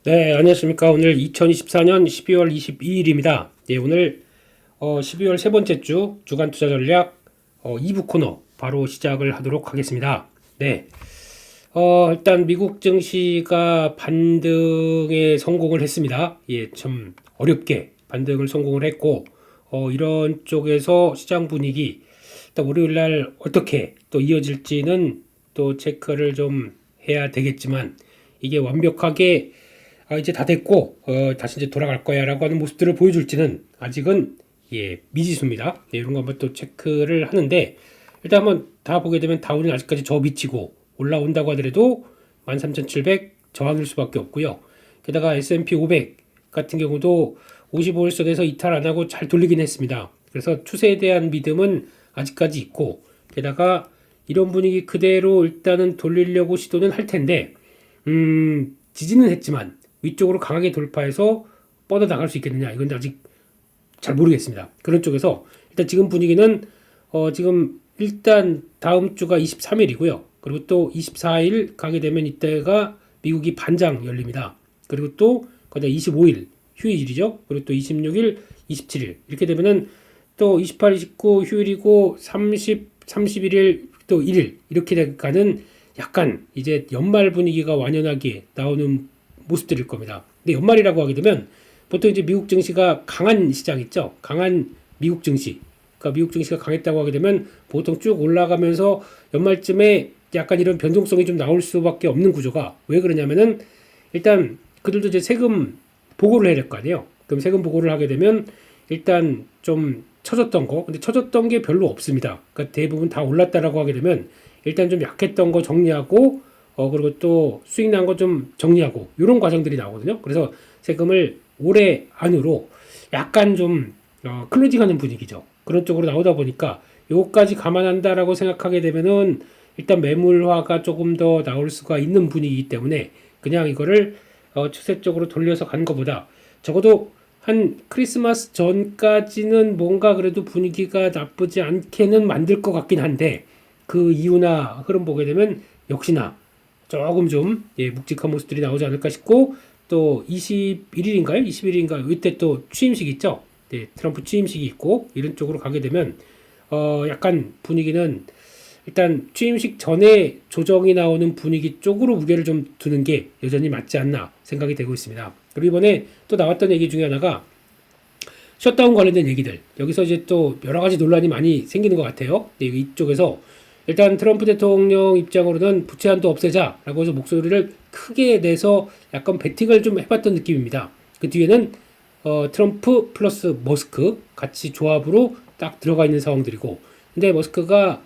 네, 안녕하십니까. 오늘 2024년 12월 22일입니다. 예, 오늘 12월 세 번째 주 주간 투자 전략 2부 코너 바로 시작을 하도록 하겠습니다. 네, 일단 미국 증시가 반등에 성공을 했습니다. 예, 참 어렵게 반등을 성공을 했고, 이런 쪽에서 시장 분위기 일단 월요일 날 어떻게 또 이어질지는 또 체크를 좀 해야 되겠지만, 이게 완벽하게 이제 다 됐고 다시 이제 돌아갈 거야라고 하는 모습들을 보여줄지는 아직은 미지수입니다. 이런 거 한번 또 체크를 하는데, 일단 한번 다 보게 되면 다우는 아직까지 저 미치고 올라온다고 하더라도 13,700 저항일 수밖에 없고요. 게다가 S&P 500 같은 경우도 55일선에서 이탈 안 하고 잘 돌리긴 했습니다. 그래서 추세에 대한 믿음은 아직까지 있고, 게다가 이런 분위기 그대로 일단은 돌리려고 시도는 할 텐데, 지지는 했지만 위쪽으로 강하게 돌파해서 뻗어 나갈 수 있겠느냐, 이건 아직 잘 모르겠습니다. 그런 쪽에서 일단 지금 분위기는 지금 일단 다음 주가 23일이고요. 그리고 또 24일 가게 되면 이때가 미국이 반장 열립니다. 그리고 또 거기다 25일 휴일이죠. 그리고 또 26일, 27일 이렇게 되면은 또 28, 29 휴일이고 30, 31일 또 1일 이렇게 가는 약간 이제 연말 분위기가 완연하게 나오는 모습들일 겁니다. 근데 연말이라고 하게 되면 보통 이제 미국 증시가 강한 시장 있죠. 강한 미국 증시. 그러니까 미국 증시가 강했다고 하게 되면 보통 쭉 올라가면서 연말쯤에 약간 이런 변동성이 좀 나올 수밖에 없는 구조가, 왜 그러냐면은 일단 그들도 이제 세금 보고를 해야 될 거 아니에요. 그럼 세금 보고를 하게 되면 일단 좀 처졌던 거, 근데 처졌던 게 별로 없습니다. 그러니까 대부분 다 올랐다라고 하게 되면 일단 좀 약했던 거 정리하고 그리고 또 수익 난 거 좀 정리하고 이런 과정들이 나오거든요. 그래서 세금을 올해 안으로 약간 좀 클로징하는 분위기죠. 그런 쪽으로 나오다 보니까 요거까지 감안한다라고 생각하게 되면은 일단 매물화가 조금 더 나올 수가 있는 분위기이기 때문에 그냥 이거를 추세 쪽으로 돌려서 간 것보다 적어도 한 크리스마스 전까지는 뭔가 그래도 분위기가 나쁘지 않게는 만들 것 같긴 한데, 그 이유나 흐름 보게 되면 역시나 조금 좀 묵직한 모습들이 나오지 않을까 싶고, 또 21일인가요? 21일인가 이때 또 취임식 있죠? 네, 트럼프 취임식이 있고 이런 쪽으로 가게 되면 약간 분위기는 일단 취임식 전에 조정이 나오는 분위기 쪽으로 무게를 좀 두는 게 여전히 맞지 않나 생각이 되고 있습니다. 그리고 이번에 또 나왔던 얘기 중에 하나가 셧다운 관련된 얘기들, 여기서 이제 또 여러 가지 논란이 많이 생기는 것 같아요. 이쪽에서 일단 트럼프 대통령 입장으로는 부채 한도 없애자라고 해서 목소리를 크게 내서 약간 베팅을 좀 해봤던 느낌입니다. 그 뒤에는 트럼프 플러스 머스크 같이 조합으로 딱 들어가 있는 상황들이고, 근데 머스크가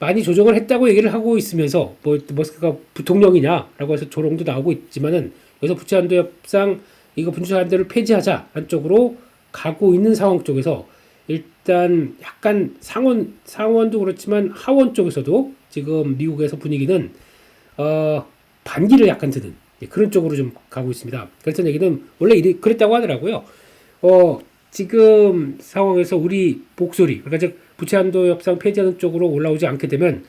많이 조정을 했다고 얘기를 하고 있으면서 뭐 머스크가 부통령이냐라고 해서 조롱도 나오고 있지만은, 여기서 부채 한도 협상 이거 분수체 한도를 폐지하자 한쪽으로 가고 있는 상황 쪽에서 일단 약간 상원도 그렇지만 하원 쪽에서도 지금 미국에서 분위기는 반기를 약간 드는 그런 쪽으로 좀 가고 있습니다. 그랬던 얘기는 원래 그랬다고 하더라고요. 지금 상황에서 우리 목소리, 그러니까 즉 부채 한도 협상 폐지하는 쪽으로 올라오지 않게 되면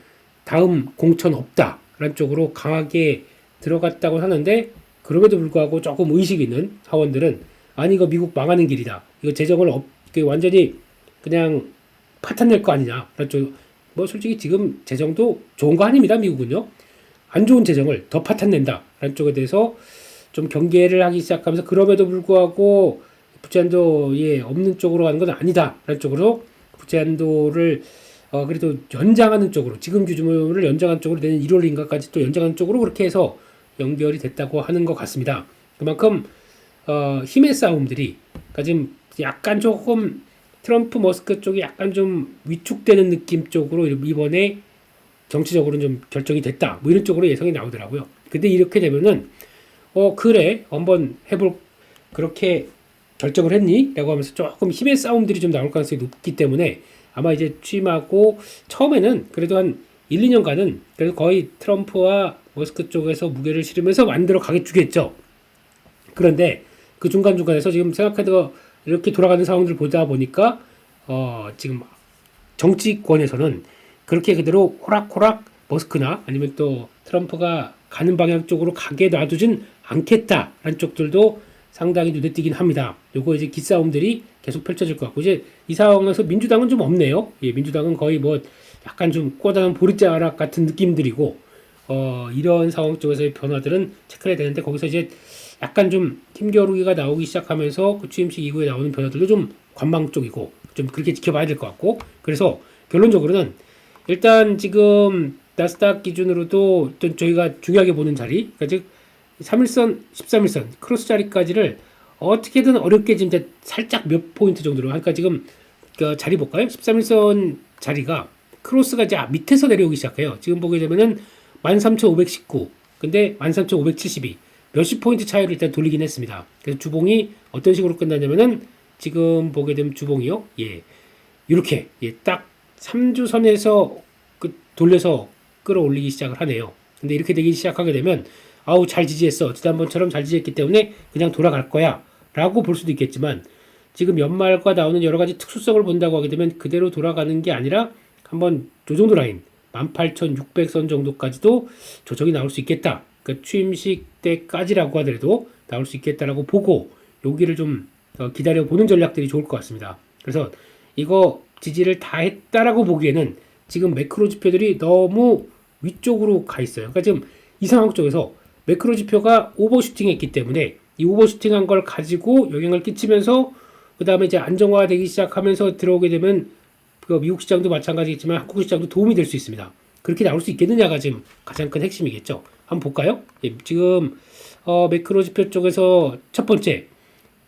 다음 공천 없다라는 쪽으로 강하게 들어갔다고 하는데, 그럼에도 불구하고 조금 의식 있는 하원들은 아니 이거 미국 망하는 길이다, 이거 재정을 완전히 그냥 파탄낼 거 아니냐, 뭐 솔직히 지금 재정도 좋은 거 아닙니다. 미국은요, 안 좋은 재정을 더 파탄낸다 라는 쪽에 대해서 좀 경계를 하기 시작하면서, 그럼에도 불구하고 부채한도에 없는 쪽으로 가는 건 아니다 라는 쪽으로 부채한도를 그래도 연장하는 쪽으로, 지금 기준을 연장한 쪽으로 내년 1월인가까지 또 연장하는 쪽으로 그렇게 해서 연결이 됐다고 하는 것 같습니다. 그만큼 힘의 싸움들이, 그러니까 지금 약간 조금 트럼프 머스크 쪽이 약간 좀 위축되는 느낌 쪽으로 이번에 정치적으로는 좀 결정이 됐다, 뭐 이런 쪽으로 예상이 나오더라고요. 근데 이렇게 되면은 그래 한번 해볼, 그렇게 결정을 했니? 라고 하면서 조금 힘의 싸움들이 좀 나올 가능성이 높기 때문에 아마 이제 취임하고 처음에는 그래도 한 1, 2년간은 그래도 거의 트럼프와 머스크 쪽에서 무게를 실으면서 만들어 가겠주겠죠. 그런데 그 중간중간에서 지금 생각해도 이렇게 돌아가는 상황들을 보다 보니까 지금 정치권에서는 그렇게 그대로 호락호락 머스크나 아니면 또 트럼프가 가는 방향 쪽으로 가게 놔두진 않겠다라는 쪽들도 상당히 눈에 띄긴 합니다. 요거 이제 기싸움들이 계속 펼쳐질 것 같고, 이제 이 상황에서 민주당은 좀 없네요. 예, 민주당은 거의 뭐 약간 좀 꼬다는 보릿자락 같은 느낌들이고, 이런 상황 쪽에서의 변화들은 체크해야 되는데, 거기서 이제 약간 좀 힘겨루기가 나오기 시작하면서 그 취임식 이후에 나오는 변화들도 좀 관망 쪽이고, 좀 그렇게 지켜봐야 될 것 같고, 그래서 결론적으로는 일단 지금 나스닥 기준으로도 또 저희가 중요하게 보는 자리, 그러니까 즉 3일선, 13일선 크로스 자리까지를 어떻게든 어렵게 지금 이제 살짝 몇 포인트 정도로, 그러니까 지금 그 자리 볼까요? 13일선 자리가 크로스가 이제 밑에서 내려오기 시작해요. 지금 보게 되면은 13,519, 근데 13,572 몇십 포인트 차이로 일단 돌리긴 했습니다. 그래서 주봉이 어떤 식으로 끝나냐면은 지금 보게 되면 주봉이요, 예, 이렇게 예, 딱 3주선에서 돌려서 끌어올리기 시작을 하네요. 근데 이렇게 되기 시작하게 되면 아우 잘 지지했어, 지난번처럼 잘 지지했기 때문에 그냥 돌아갈 거야 라고 볼 수도 있겠지만, 지금 연말과 나오는 여러 가지 특수성을 본다고 하게 되면 그대로 돌아가는 게 아니라 한번 요 정도 라인 18,600선 정도까지도 조정이 나올 수 있겠다. 그 취임식 때까지라고 하더라도 나올 수 있겠다라고 보고 여기를 좀 기다려 보는 전략들이 좋을 것 같습니다. 그래서 이거 지지를 다 했다라고 보기에는 지금 매크로 지표들이 너무 위쪽으로 가 있어요. 그러니까 지금 이 상황 쪽에서 매크로 지표가 오버슈팅 했기 때문에 이 오버슈팅 한 걸 가지고 영향을 끼치면서 그 다음에 이제 안정화되기 시작하면서 들어오게 되면 그 미국 시장도 마찬가지겠지만 한국 시장도 도움이 될 수 있습니다. 그렇게 나올 수 있겠느냐가 지금 가장 큰 핵심이겠죠. 한번 볼까요? 예, 지금 매크로 지표 쪽에서 첫 번째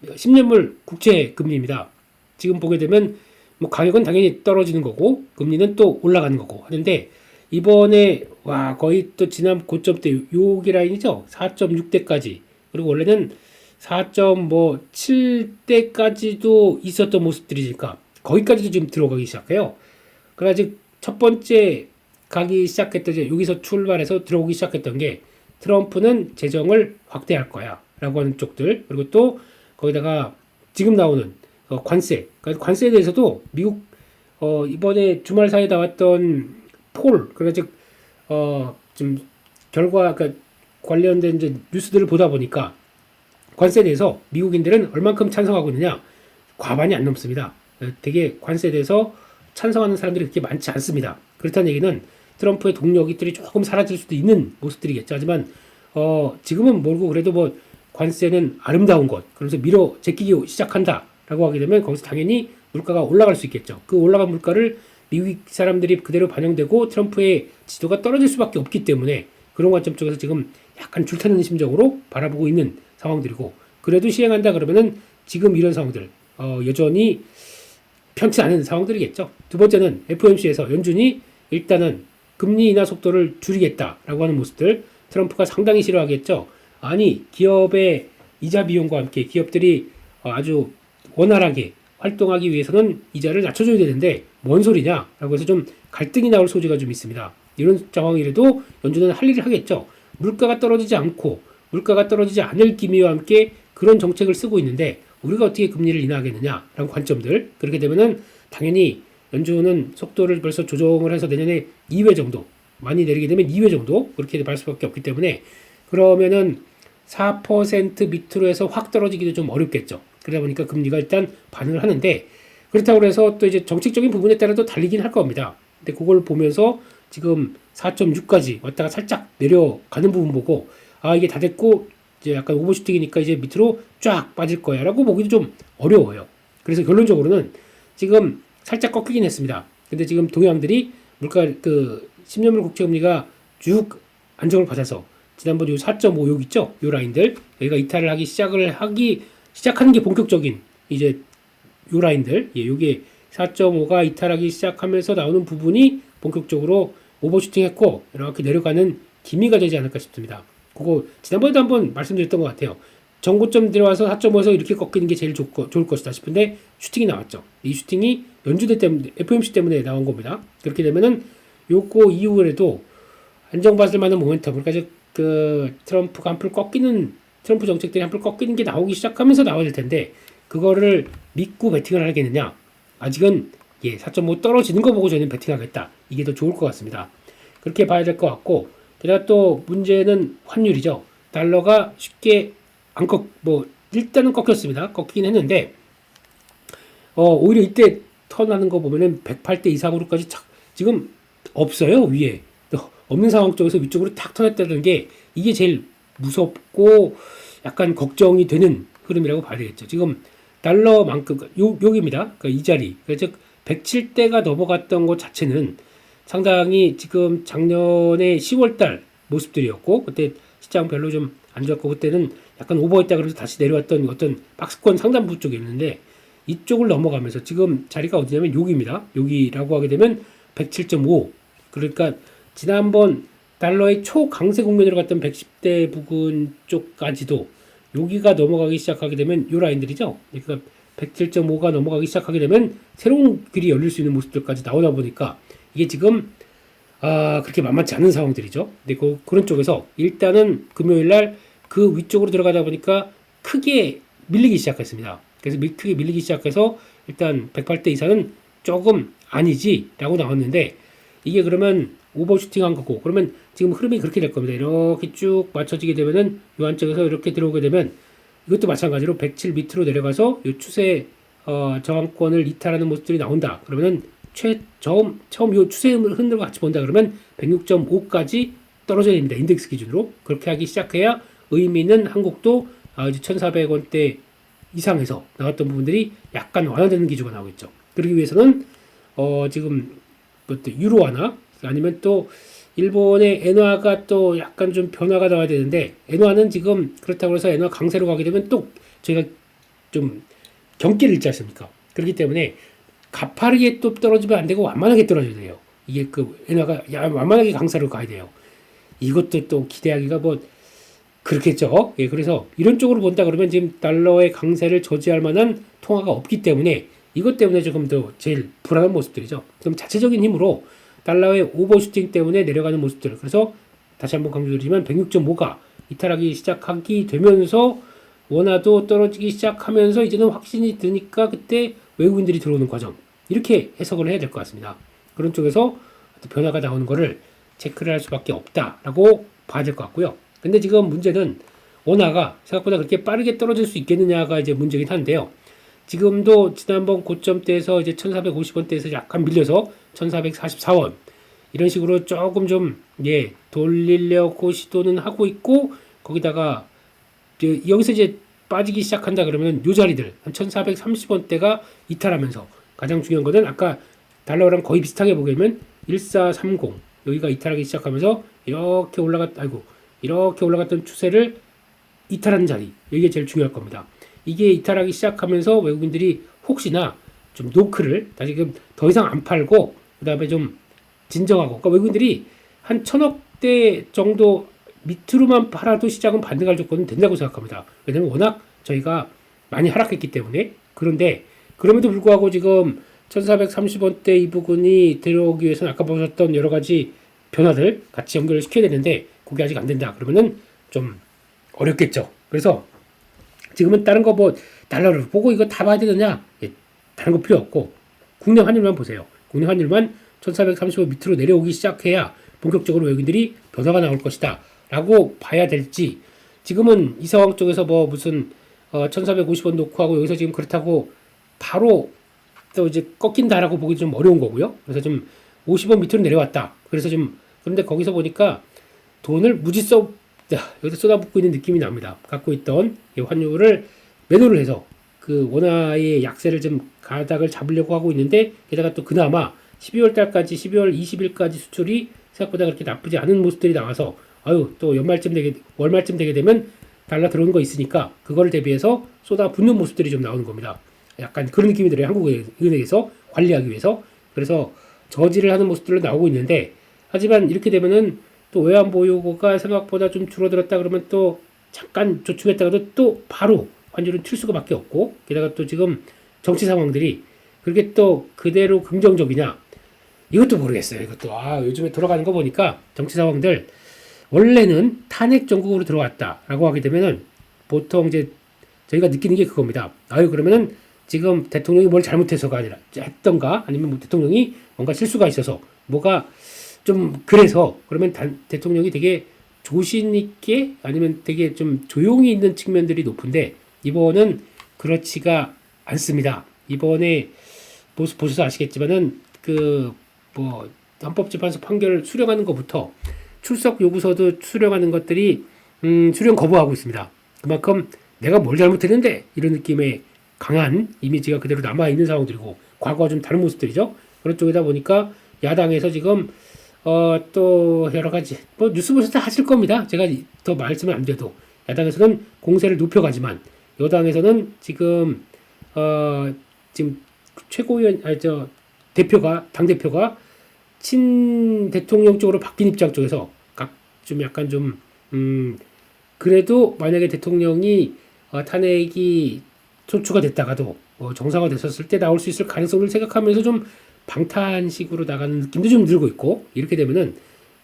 10년물 국채 금리입니다. 지금 보게 되면 뭐 가격은 당연히 떨어지는 거고 금리는 또 올라가는 거고 하는데, 이번에 와 거의 또 지난 고점 때 요기 라인이죠. 4.6대까지, 그리고 원래는 4.7대까지도 있었던 모습들이니까 거기까지도 지금 들어가기 시작해요. 그래가지고 첫 번째 가기 시작했던, 이제 여기서 출발해서 들어오기 시작했던 게 트럼프는 재정을 확대할 거야 라고 하는 쪽들, 그리고 또 거기다가 지금 나오는 관세, 그러니까 관세에 대해서도 미국 이번에 주말 사이에 나왔던 폴, 그러니까 좀 결과, 그러니까 관련된 이제 뉴스들을 보다 보니까 관세에 대해서 미국인들은 얼만큼 찬성하고 있느냐, 과반이 안 넘습니다. 되게 관세에 대해서 찬성하는 사람들이 그렇게 많지 않습니다. 그렇다는 얘기는 트럼프의 동력들이 조금 사라질 수도 있는 모습들이겠죠. 하지만 지금은 모르고 그래도 뭐 관세는 아름다운 것, 그러면서 밀어 제끼기 시작한다라고 하게 되면 거기서 당연히 물가가 올라갈 수 있겠죠. 그 올라간 물가를 미국 사람들이 그대로 반영되고 트럼프의 지도가 떨어질 수밖에 없기 때문에 그런 관점 쪽에서 지금 약간 줄타는 심정으로 바라보고 있는 상황들이고, 그래도 시행한다 그러면은 지금 이런 상황들 여전히 편치 않은 상황들이겠죠. 두 번째는 FOMC에서 연준이 일단은 금리 인하 속도를 줄이겠다라고 하는 모습들, 트럼프가 상당히 싫어하겠죠. 아니 기업의 이자 비용과 함께 기업들이 아주 원활하게 활동하기 위해서는 이자를 낮춰줘야 되는데 뭔 소리냐라고 해서 좀 갈등이 나올 소지가 좀 있습니다. 이런 상황이라도 연준은 할 일을 하겠죠. 물가가 떨어지지 않고 물가가 떨어지지 않을 기미와 함께 그런 정책을 쓰고 있는데 우리가 어떻게 금리를 인하하겠느냐라는 관점들, 그렇게 되면은 당연히 연준은 속도를 벌써 조정을 해서 내년에 2회 정도, 많이 내리게 되면 2회 정도 그렇게 될 수밖에 없기 때문에, 그러면은 4% 밑으로 해서 확 떨어지기도 좀 어렵겠죠. 그러다 보니까 금리가 일단 반응을 하는데, 그렇다고 해서 또 이제 정책적인 부분에 따라도 달리긴 할 겁니다. 근데 그걸 보면서 지금 4.6까지 왔다가 살짝 내려가는 부분 보고 이게 다 됐고 이제 약간 오버슈팅이니까 이제 밑으로 쫙 빠질 거야 라고 보기도 좀 어려워요. 그래서 결론적으로는 지금 살짝 꺾이긴 했습니다. 근데 지금 동향들이 물가 10년물 국채금리가 쭉 안정을 받아서 지난번 요 4.56 있죠? 요 라인들 여기가 이탈을 하기 시작하는 게 본격적인 이제 요 라인들, 요게 4.5가 이탈하기 시작하면서 나오는 부분이 본격적으로 오버슈팅했고 이렇게 내려가는 기미가 되지 않을까 싶습니다. 그거 지난번에도 한번 말씀드렸던 것 같아요. 정고점 들어와서 4.5에서 이렇게 꺾이는 게 제일 좋을 것이다 싶은데 슈팅이 나왔죠. 이 슈팅이 연준대 때문에, FOMC 때문에 나온 겁니다. 그렇게 되면은 요거 이후에도 안정받을 만한 모멘텀, 그러니까 트럼프가 한풀 꺾이는, 트럼프 정책들이 한풀 꺾이는 게 나오기 시작하면서 나와야 될 텐데 그거를 믿고 베팅을 하겠느냐? 아직은 4.5 떨어지는 거 보고 저는 베팅하겠다. 이게 더 좋을 것 같습니다. 그렇게 봐야 될 것 같고, 게다가 또 문제는 환율이죠. 달러가 쉽게 일단은 꺾였습니다. 꺾이긴 했는데, 오히려 이때 턴하는 거 보면은 108대 이상으로까지 지금 없어요, 위에. 없는 상황 쪽에서 위쪽으로 탁 턴했다는 게 이게 제일 무섭고 약간 걱정이 되는 흐름이라고 봐야 되겠죠. 지금 달러만큼, 여기입니다. 그러니까 이 자리. 즉, 107대가 넘어갔던 것 자체는 상당히 지금 작년에 10월달 모습들이었고, 그때 시장 별로 좀 안 좋았고, 그때는 약간 오버했다 그래서 다시 내려왔던 어떤 박스권 상단부 쪽에 있는데, 이쪽을 넘어가면서 지금 자리가 어디냐면 여기입니다. 여기라고 하게 되면 107.5. 그러니까 지난번 달러의 초강세 국면으로 갔던 110대 부근 쪽까지도 여기가 넘어가기 시작하게 되면 요 라인들이죠. 그러니까 107.5가 넘어가기 시작하게 되면 새로운 길이 열릴 수 있는 모습들까지 나오다 보니까 이게 지금 그렇게 만만치 않은 상황들이죠. 근데 그런 쪽에서 일단은 금요일 날 그 위쪽으로 들어가다 보니까 크게 밀리기 시작했습니다. 그래서 크게 밀리기 시작해서 일단 108대 이상은 조금 아니지라고 나왔는데, 이게 그러면 오버슈팅한 거고, 그러면 지금 흐름이 그렇게 될 겁니다. 이렇게 쭉 맞춰지게 되면은 이 안쪽에서 이렇게 들어오게 되면 이것도 마찬가지로 107 밑으로 내려가서 이 추세 저항권을 이탈하는 모습들이 나온다. 그러면은 처음 이 추세 흔들고 같이 본다 그러면 106.5까지 떨어져야 됩니다. 인덱스 기준으로. 그렇게 하기 시작해야 의미 있는 한국도 이제 1,400원대 이상에서 나왔던 부분들이 약간 완화되는 기조가 나오겠죠. 그러기 위해서는 지금 유로화나 아니면 또 일본의 엔화가 또 약간 좀 변화가 나와야 되는데, 엔화는 지금 그렇다고 해서 엔화 강세로 가게 되면 또 저희가 좀 경기를 잃지 않습니까? 그렇기 때문에 가파르게 또 떨어지면 안 되고 완만하게 떨어져야 돼요. 이게 엔화가 완만하게 강세로 가야 돼요. 이것도 또 기대하기가 그렇겠죠. 예, 그래서 이런 쪽으로 본다 그러면 지금 달러의 강세를 저지할 만한 통화가 없기 때문에 이것 때문에 조금 더 제일 불안한 모습들이죠. 그럼 자체적인 힘으로 달러의 오버슈팅 때문에 내려가는 모습들. 그래서 다시 한번 강조드리지만 106.5가 이탈하기 시작하기 되면서 원화도 떨어지기 시작하면서 이제는 확신이 드니까 그때 외국인들이 들어오는 과정. 이렇게 해석을 해야 될 것 같습니다. 그런 쪽에서 변화가 나오는 거를 체크를 할 수밖에 없다라고 봐야 될 것 같고요. 근데 지금 문제는 원화가 생각보다 그렇게 빠르게 떨어질 수 있겠느냐가 이제 문제긴 한데요. 지금도 지난번 고점대에서 이제 1,450원대에서 약간 밀려서 1,444원 이런 식으로 조금 좀 돌리려고 시도는 하고 있고, 거기다가 여기서 이제 빠지기 시작한다 그러면 요 자리들 한 1,430원대가 이탈하면서, 가장 중요한 거는 아까 달러랑 거의 비슷하게 보게 되면 1430 여기가 이탈하기 시작하면서 이렇게 올라갔던 추세를 이탈하는 자리, 이게 제일 중요할 겁니다. 이게 이탈하기 시작하면서 외국인들이 혹시나 좀 노크를 다시 더 이상 안 팔고 그 다음에 좀 진정하고, 그러니까 외국인들이 한 1,000억대 정도 밑으로만 팔아도 시장은 반등할 조건은 된다고 생각합니다. 왜냐면 워낙 저희가 많이 하락했기 때문에. 그런데 그럼에도 불구하고 지금 1,430원대 이 부분이 들어오기 위해서는 아까 보셨던 여러 가지 변화들 같이 연결을 시켜야 되는데 그게 아직 안 된다. 그러면은 좀 어렵겠죠. 그래서 지금은 다른 거 달러를 보고 이거 다 봐야 되느냐? 다른 거 필요 없고 국내 환율만 보세요. 국내 환율만 1,435 밑으로 내려오기 시작해야 본격적으로 외국인들이 변화가 나올 것이다 라고 봐야 될지, 지금은 이 상황 쪽에서 무슨 1,450원 놓고 하고 여기서 지금 그렇다고 바로 또 이제 꺾인다라고 보기 좀 어려운 거고요. 그래서 좀 50원 밑으로 내려왔다. 그래서 그런데 거기서 보니까 돈을 무지 여기서 쏟아붓고 있는 느낌이 납니다. 갖고 있던 이 환율을 매도를 해서 그 원화의 약세를 좀 가닥을 잡으려고 하고 있는데, 게다가 또 그나마 12월 달까지 12월 20일까지 수출이 생각보다 그렇게 나쁘지 않은 모습들이 나와서 또 월말쯤 되게 되면 달러 들어오는 거 있으니까 그거를 대비해서 쏟아붓는 모습들이 좀 나오는 겁니다. 약간 그런 느낌이 들어요. 한국은행에서 관리하기 위해서. 그래서 저지를 하는 모습들로 나오고 있는데, 하지만 이렇게 되면은 또 외환 보유고가 생각보다 좀 줄어들었다 그러면 또 잠깐 조충했다가도 또 바로 환율은 튈 수가밖에 없고, 게다가 또 지금 정치 상황들이 그렇게 또 그대로 긍정적이냐, 이것도 모르겠어요. 이것도 요즘에 돌아가는 거 보니까 정치 상황들 원래는 탄핵 정국으로 들어왔다라고 하게 되면은 보통 이제 저희가 느끼는 게 그겁니다. 그러면은 지금 대통령이 뭘 잘못해서가 아니라 했던가, 아니면 대통령이 뭔가 실수가 있어서 뭐가 좀 그래서 그러면 대통령이 되게 조신 있게 아니면 되게 좀 조용히 있는 측면들이 높은데 이번은 그렇지가 않습니다. 이번에 보셔서 아시겠지만은 그 뭐 헌법재판소 판결 수령하는 것부터 출석 요구서도 수령하는 것들이 수령 거부하고 있습니다. 그만큼 내가 뭘 잘못했는데 이런 느낌의 강한 이미지가 그대로 남아 있는 상황들이고 과거와 좀 다른 모습들이죠. 그런 쪽이다 보니까 야당에서 지금 또 여러 가지 뭐 뉴스 보셔서 다 하실 겁니다. 제가 더 말씀을 안 드려도 야당에서는 공세를 높여가지만 여당에서는 지금 지금 최고위원 대표가 당 대표가 친 대통령 쪽으로 바뀐 입장 쪽에서 좀 약간 좀 그래도 만약에 대통령이 탄핵이 소추가 됐다가도 정상화됐었을 때 나올 수 있을 가능성을 생각하면서 좀 방탄식으로 나가는 느낌도 좀 들고 있고 이렇게 되면은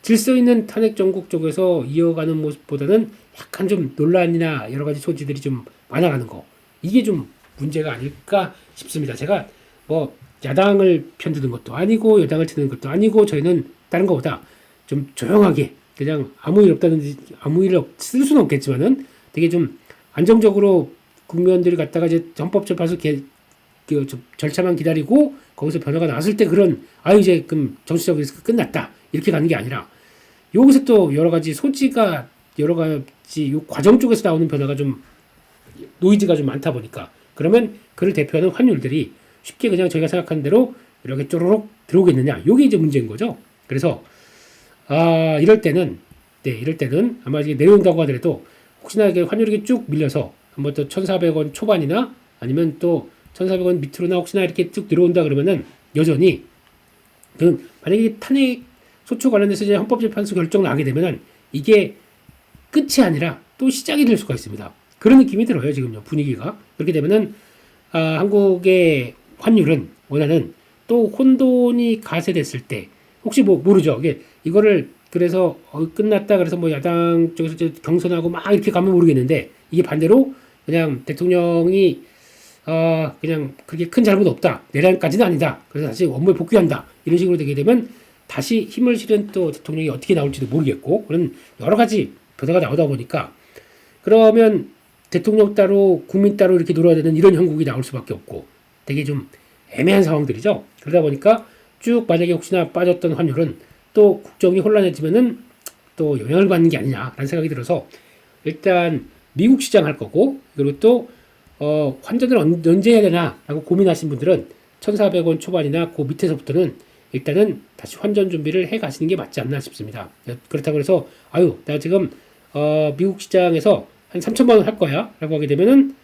질서 있는 탄핵 정국 쪽에서 이어가는 모습보다는 약간 좀 논란이나 여러 가지 소지들이 좀 많아가는 거 이게 좀 문제가 아닐까 싶습니다. 제가 뭐 야당을 편드는 것도 아니고 여당을 드는 것도 아니고 저희는 다른 것보다 좀 조용하게 그냥 아무 일 없다든지 아무 일 쓸 수는 없겠지만은 되게 좀 안정적으로 국민들이 갖다가 이제 헌법재판소 절차만 기다리고 거기서 변화가 나왔을 때 그런 이제 그럼 정치적으로 끝났다 이렇게 가는 게 아니라 여기서 또 여러 가지 소지가 여러 가지 요 과정 쪽에서 나오는 변화가 좀 노이즈가 좀 많다 보니까 그러면 그를 대표하는 환율들이 쉽게 그냥 저희가 생각하는 대로 이렇게 쪼르륵 들어오겠느냐 이게 이제 문제인 거죠. 그래서 이럴 때는 아마 이게 내려온다고 하더라도 혹시나 이게 환율이 쭉 밀려서 한번 또 1,400원 초반이나 아니면 또 1,400원 밑으로나 혹시나 이렇게 쭉 들어온다 그러면은 여전히 만약에 탄핵 소추 관련해서 이제 헌법재판소 결정 나게 되면은 이게 끝이 아니라 또 시작이 될 수가 있습니다. 그런 느낌이 들어요 지금요 분위기가. 그렇게 되면은 한국의 환율은 원하는 또 혼돈이 가세됐을 때 혹시 뭐 모르죠. 이거를 그래서 끝났다 그래서 뭐 야당 쪽에서 경선하고 막 이렇게 가면 모르겠는데 이게 반대로 그냥 대통령이 그냥 그렇게 큰 잘못 없다 내란까지는 아니다 그래서 다시 업무에 복귀한다 이런 식으로 되게 되면 다시 힘을 실은 또 대통령이 어떻게 나올지도 모르겠고 그런 여러 가지 변화가 나오다 보니까 그러면 대통령 따로 국민 따로 이렇게 놀아야 되는 이런 형국이 나올 수밖에 없고 되게 좀 애매한 상황들이죠. 그러다 보니까 쭉 만약에 혹시나 빠졌던 환율은 또 국정이 혼란해지면은 또 영향을 받는 게 아니냐라는 생각이 들어서 일단 미국 시장 할 거고 그리고 또 환전을 언제 해야 되나라고 고민하신 분들은 1,400원 초반이나 그 밑에서부터는 일단은 다시 환전 준비를 해 가시는 게 맞지 않나 싶습니다. 그렇다고 해서 나 지금 미국 시장에서 한 3,000만 원 할 거야 라고 하게 되면은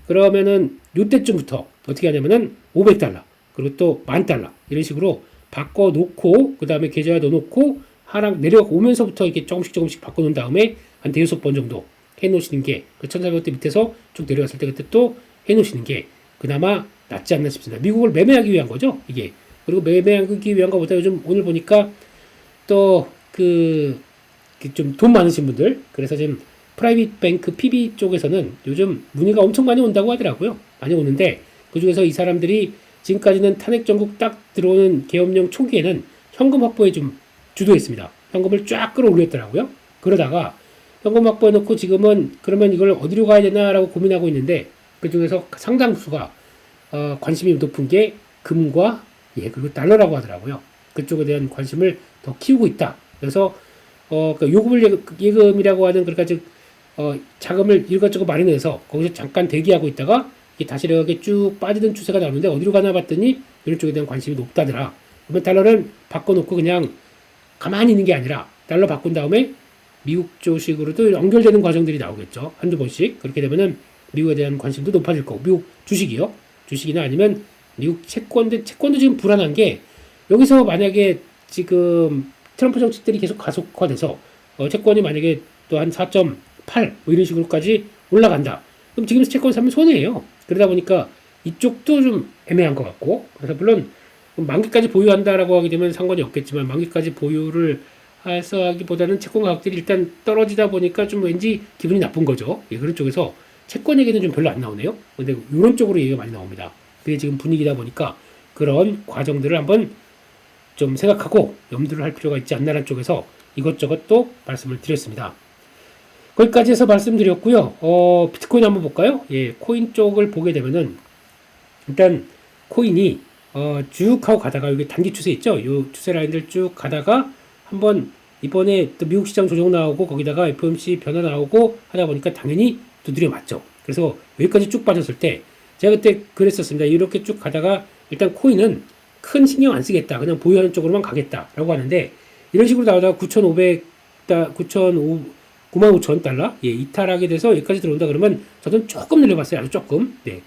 그러면은 요때쯤부터 어떻게 하냐면은 $500 그리고 또 $10,000 이런 식으로 바꿔 놓고 그 다음에 계좌에 넣어놓고 하락 내려오면서부터 이렇게 조금씩 바꿔 놓은 다음에 한 대여섯 번 정도 해 놓으시는 게 1,400원대 밑에서 쭉 내려왔을 때 그때 또 해 놓으시는 게 그나마 낫지 않나 싶습니다. 미국을 매매하기 위한 거죠 이게. 그리고 매매하기 위한 것보다 요즘 오늘 보니까 또 좀 돈 많으신 분들 그래서 지금 프라이빗 뱅크 PB 쪽에서는 요즘 문의가 엄청 많이 온다고 하더라고요. 많이 오는데 그 중에서 이 사람들이 지금까지는 탄핵 정국 딱 들어오는 계엄령 초기에는 현금 확보에 좀 주도했습니다. 현금을 쫙 끌어올렸더라고요. 그러다가 현금 확보해놓고 지금은 그러면 이걸 어디로 가야 되나라고 고민하고 있는데 그 중에서 상당수가 관심이 높은 게 금과 그리고 달러라고 하더라고요. 그쪽에 대한 관심을 더 키우고 있다. 그래서 요금을 예금이라고 하는 그러니까 즉 자금을 이것저것 마련해서 거기서 잠깐 대기하고 있다가 이게 다시 이렇게 쭉 빠지는 추세가 나오는데 어디로 가나 봤더니 이런 쪽에 대한 관심이 높다더라. 그러면 달러를 바꿔놓고 그냥 가만히 있는 게 아니라 달러 바꾼 다음에 미국 조식으로도 연결되는 과정들이 나오겠죠. 한두 번씩. 그렇게 되면은 미국에 대한 관심도 높아질 거고 미국 주식이요. 주식이나 아니면 미국 채권도 지금 불안한 게 여기서 만약에 지금 트럼프 정책들이 계속 가속화돼서 채권이 만약에 또 한 4.8 뭐 이런 식으로까지 올라간다. 그럼 지금 채권 사면 손해예요. 그러다 보니까 이쪽도 좀 애매한 것 같고 그래서 물론 만기까지 보유한다라고 하게 되면 상관이 없겠지만 만기까지 보유를 해서 하기보다는 채권 가격들이 일단 떨어지다 보니까 좀 왠지 기분이 나쁜 거죠. 그런 쪽에서 채권 얘기는 좀 별로 안 나오네요. 근데 이런 쪽으로 얘기가 많이 나옵니다. 그게 지금 분위기다 보니까 그런 과정들을 한번 좀 생각하고 염두를 할 필요가 있지 않나라는 쪽에서 이것저것 또 말씀을 드렸습니다. 거기까지 해서 말씀드렸고요. 비트코인 한번 볼까요? 예, 코인 쪽을 보게 되면은 일단 코인이 쭉 하고 가다가 여기 단기 추세 있죠? 요 추세 라인들 쭉 가다가 한번 이번에 또 미국 시장 조정 나오고 거기다가 FOMC 변화 나오고 하다 보니까 당연히 두드려 맞죠. 그래서 여기까지 쭉 빠졌을 때 제가 그때 그랬었습니다. 이렇게 쭉 가다가 일단 코인은 큰 신경 안 쓰겠다. 그냥 보유하는 쪽으로만 가겠다라고 하는데 이런 식으로 나오다가 95,500 달러 예, 이탈하게 돼서 여기까지 들어온다 그러면 저는 조금 늘려봤어요. 아주 조금. 네.